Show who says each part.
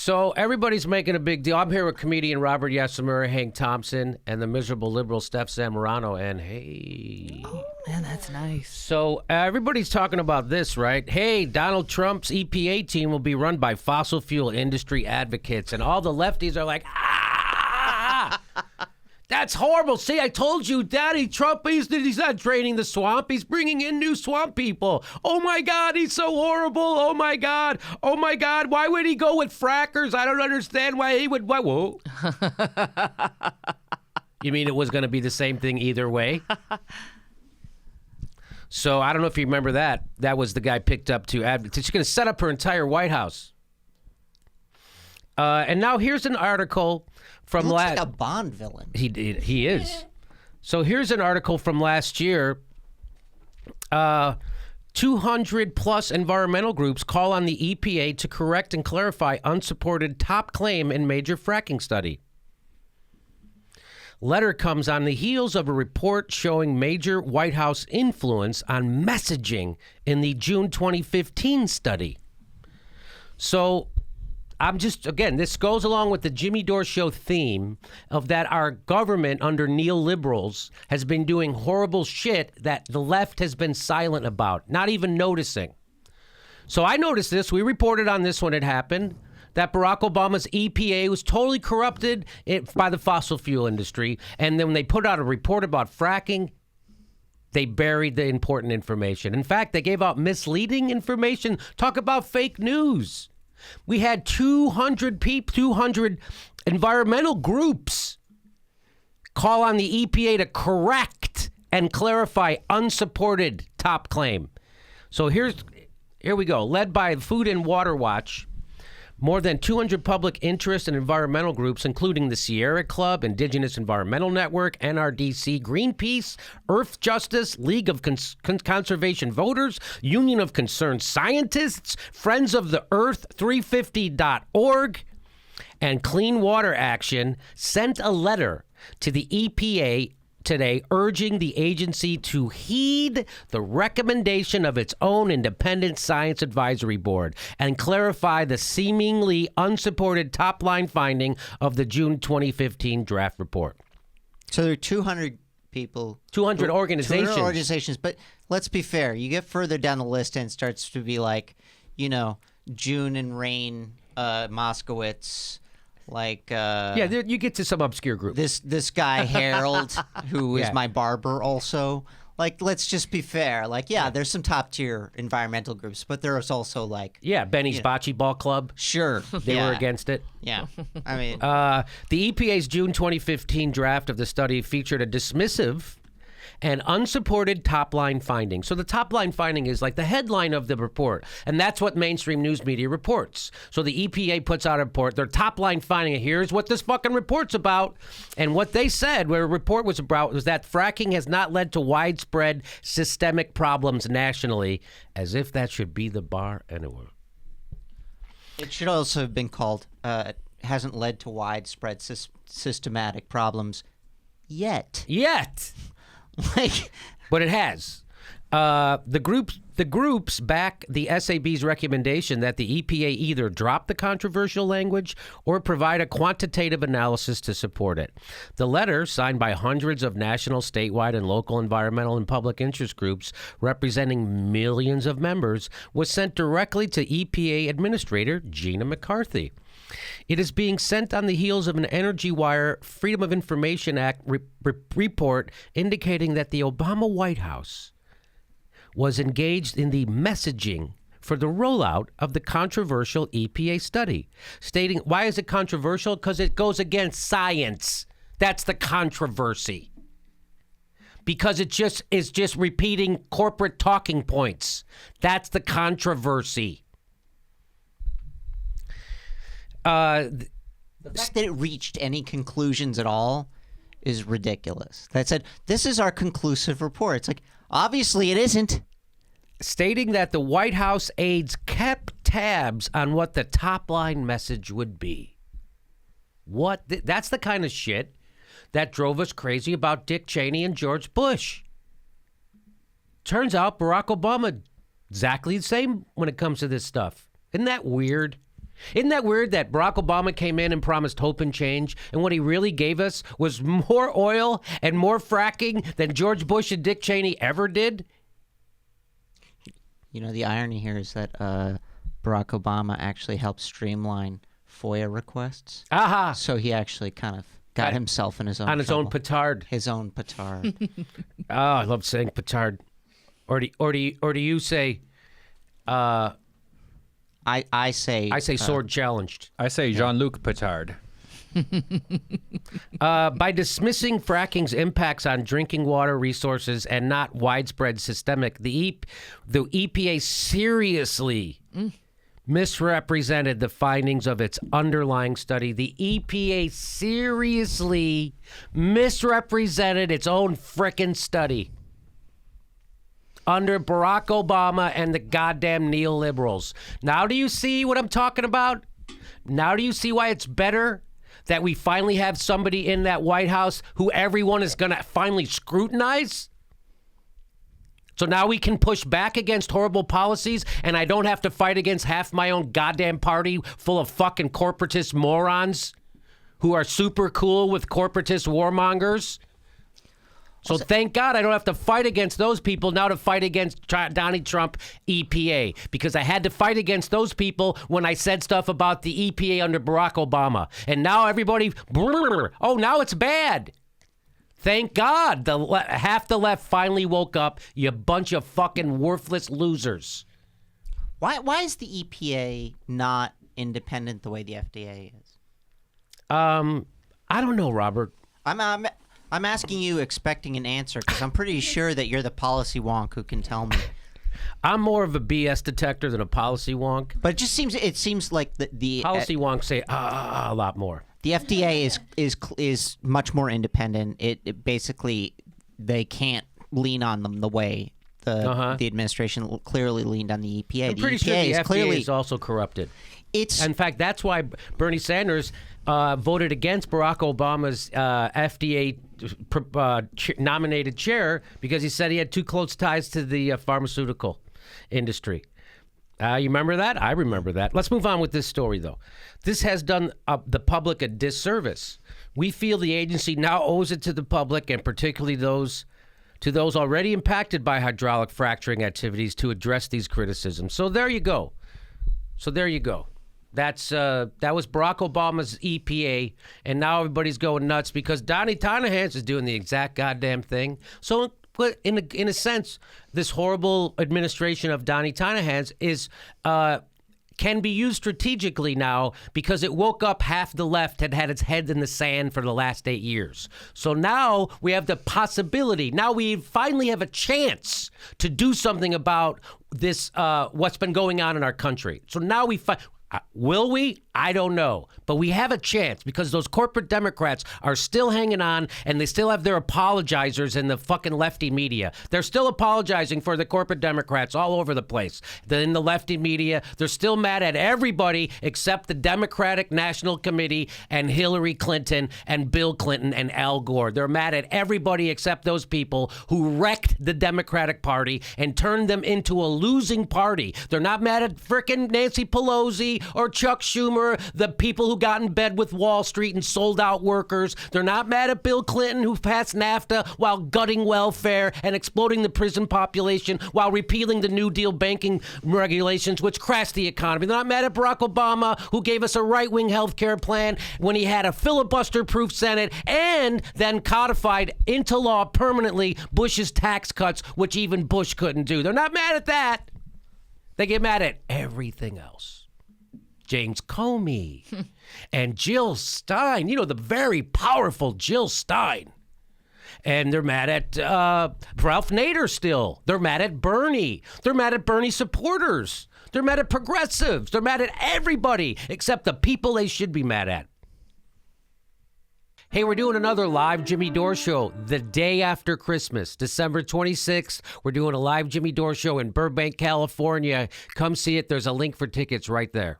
Speaker 1: So everybody's making a big deal. I'm here with comedian Robert Yasamura, Hank Thompson, and the miserable liberal Steph Zamorano. And hey.
Speaker 2: Oh, man, that's nice.
Speaker 1: So everybody's talking about this, right? Hey, Donald Trump's EPA team will be run by fossil fuel industry advocates. And all the lefties are like, that's horrible. See, I told you, Daddy Trump, he's not draining the swamp. He's bringing in new swamp people. Oh, my God, he's so horrible. Oh, my God. Oh, my God. Why would he go with frackers? I don't understand why he would. Whoa. You mean it was going to be the same thing either way? So I don't know if you remember that. That was the guy picked up to advocate. She's going to set up her entire White House. And now here's an article from
Speaker 3: looks like a Bond villain.
Speaker 1: He is. So here's an article from last year. 200 plus environmental groups call on the EPA to correct and clarify unsupported top claim in major fracking study. Letter comes on the heels of a report showing major White House influence on messaging in the June 2015 study. So again, this goes along with the Jimmy Dore show theme of that our government under neoliberals has been doing horrible shit that the left has been silent about, not even noticing. So I noticed this. We reported on this when it happened, that Barack Obama's EPA was totally corrupted by the fossil fuel industry. And then when they put out a report about fracking, they buried the important information. In fact, they gave out misleading information. Talk about fake news. We had 200 environmental groups call on the EPA to correct and clarify unsupported top claim. So here we go. Led by Food and Water Watch, more than 200 public interest and environmental groups, including the Sierra Club, Indigenous Environmental Network, NRDC, Greenpeace, Earth Justice, League of Conservation Voters, Union of Concerned Scientists, Friends of the Earth, 350.org, and Clean Water Action, sent a letter to the EPA today urging the agency to heed the recommendation of its own independent science advisory board and clarify the seemingly unsupported top-line finding of the June 2015 draft report.
Speaker 3: So there are 200 people.
Speaker 1: 200 organizations.
Speaker 3: 200 organizations. But let's be fair. You get further down the list and it starts to be like, June and Rain, Moskowitz,
Speaker 1: you get to some obscure group.
Speaker 3: This guy Harold, who is my barber, also. Let's just be fair. There's some top tier environmental groups, but there's also
Speaker 1: Benny's Bocce Ball Club.
Speaker 3: Sure,
Speaker 1: they were against it.
Speaker 3: Yeah, I mean,
Speaker 1: the EPA's June 2015 draft of the study featured a dismissive and unsupported top-line finding. So the top-line finding is like the headline of the report, and that's what mainstream news media reports. So the EPA puts out a report. Their top-line finding, here's what this fucking report's about. And what they said, what the report was about, was that fracking has not led to widespread systemic problems nationally, as if that should be the bar anywhere.
Speaker 3: It should also have been called, hasn't led to widespread systematic problems yet.
Speaker 1: But it has. The groups back the SAB's recommendation that the EPA either drop the controversial language or provide a quantitative analysis to support it. The letter, signed by hundreds of national, statewide, and local environmental and public interest groups representing millions of members, was sent directly to EPA Administrator Gina McCarthy. It is being sent on the heels of an Energy Wire Freedom of Information Act report indicating that the Obama White House was engaged in the messaging for the rollout of the controversial EPA study, stating, why is it controversial? Because it goes against science. That's the controversy. Because it is just repeating corporate talking points. That's the controversy.
Speaker 3: The fact that it reached any conclusions at all is ridiculous. That said, this is our conclusive report. It's obviously it isn't.
Speaker 1: Stating that the White House aides kept tabs on what the top line message would be. That's the kind of shit that drove us crazy about Dick Cheney and George Bush. Turns out Barack Obama, exactly the same when it comes to this stuff. Isn't that weird? Isn't that weird that Barack Obama came in and promised hope and change, and what he really gave us was more oil and more fracking than George Bush and Dick Cheney ever did?
Speaker 3: You know, the irony here is that Barack Obama actually helped streamline FOIA requests.
Speaker 1: Aha!
Speaker 3: So he actually kind of got himself in his own
Speaker 1: own petard.
Speaker 3: His own petard.
Speaker 1: Oh, I love saying petard. Or do you say?
Speaker 3: I say
Speaker 1: sword challenged.
Speaker 2: I say Jean-Luc Petard.
Speaker 1: By dismissing fracking's impacts on drinking water resources and not widespread systemic, the EPA seriously misrepresented the findings of its underlying study. The EPA seriously misrepresented its own frickin' study under Barack Obama and the goddamn neoliberals. Now do you see what I'm talking about? Now do you see why it's better that we finally have somebody in that White House who everyone is going to finally scrutinize? So now we can push back against horrible policies, and I don't have to fight against half my own goddamn party full of fucking corporatist morons who are super cool with corporatist warmongers. So thank God I don't have to fight against those people now to fight against Donald Trump EPA, because I had to fight against those people when I said stuff about the EPA under Barack Obama. And now everybody, oh, now it's bad. Thank God half the left finally woke up, you bunch of fucking worthless losers.
Speaker 3: Why is the EPA not independent the way the FDA is?
Speaker 1: I don't know, Robert.
Speaker 3: I'm asking you, expecting an answer, because I'm pretty sure that you're the policy wonk who can tell me.
Speaker 1: I'm more of a BS detector than a policy wonk.
Speaker 3: But it seems like the
Speaker 1: policy wonks say a lot more.
Speaker 3: The FDA is much more independent. It basically, they can't lean on them the way the administration clearly leaned on the EPA.
Speaker 1: I'm pretty sure the FDA is also corrupted. In fact, that's why Bernie Sanders voted against Barack Obama's FDA nominated chair, because he said he had too close ties to the pharmaceutical industry. You remember that? I remember that. Let's move on with this story, though. This has done the public a disservice. We feel the agency now owes it to the public, and particularly those already impacted by hydraulic fracturing activities, to address these criticisms. So there you go. That was Barack Obama's EPA, and now everybody's going nuts because Donnie Tannenhans is doing the exact goddamn thing. So, in a sense, this horrible administration of Donnie Tannenhans can be used strategically now, because it woke up half the left had its head in the sand for the last 8 years. So now we have the possibility. Now we finally have a chance to do something about this, what's been going on in our country. So now will we? I don't know. But we have a chance, because those corporate Democrats are still hanging on, and they still have their apologizers in the fucking lefty media. They're still apologizing for the corporate Democrats all over the place. In the lefty media, they're still mad at everybody except the Democratic National Committee and Hillary Clinton and Bill Clinton and Al Gore. They're mad at everybody except those people who wrecked the Democratic Party and turned them into a losing party. They're not mad at frickin' Nancy Pelosi or Chuck Schumer, the people who got in bed with Wall Street and sold out workers. They're not mad at Bill Clinton, who passed NAFTA while gutting welfare and exploding the prison population while repealing the New Deal banking regulations, which crashed the economy. They're not mad at Barack Obama, who gave us a right-wing health care plan when he had a filibuster-proof Senate and then codified into law permanently Bush's tax cuts, which even Bush couldn't do. They're not mad at that. They get mad at everything else. James Comey and Jill Stein, the very powerful Jill Stein. And they're mad at Ralph Nader still. They're mad at Bernie. They're mad at Bernie supporters. They're mad at progressives. They're mad at everybody except the people they should be mad at. Hey, we're doing another live Jimmy Dore show the day after Christmas, December 26th. We're doing a live Jimmy Dore show in Burbank, California. Come see it. There's a link for tickets right there.